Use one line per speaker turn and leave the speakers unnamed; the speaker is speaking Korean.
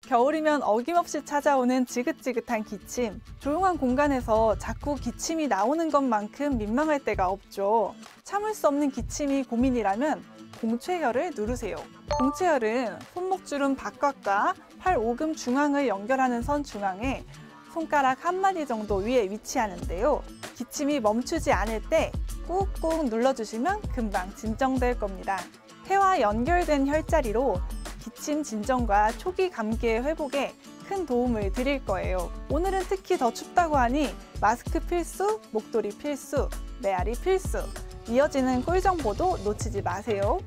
겨울이면 어김없이 찾아오는 지긋지긋한 기침. 조용한 공간에서 자꾸 기침이 나오는 것만큼 민망할 때가 없죠. 참을 수 없는 기침이 고민이라면 공최혈을 누르세요. 공최혈은 손목주름 바깥과 팔 오금 중앙을 연결하는 선 중앙에 손가락 한 마디 정도 위에 위치하는데요. 기침이 멈추지 않을 때 꾹꾹 눌러주시면 금방 진정될 겁니다. 폐와 연결된 혈자리로 기침 진정과 초기 감기의 회복에 큰 도움을 드릴 거예요. 오늘은 특히 더 춥다고 하니 마스크 필수, 목도리 필수, 메아리 필수. 이어지는 꿀 정보도 놓치지 마세요.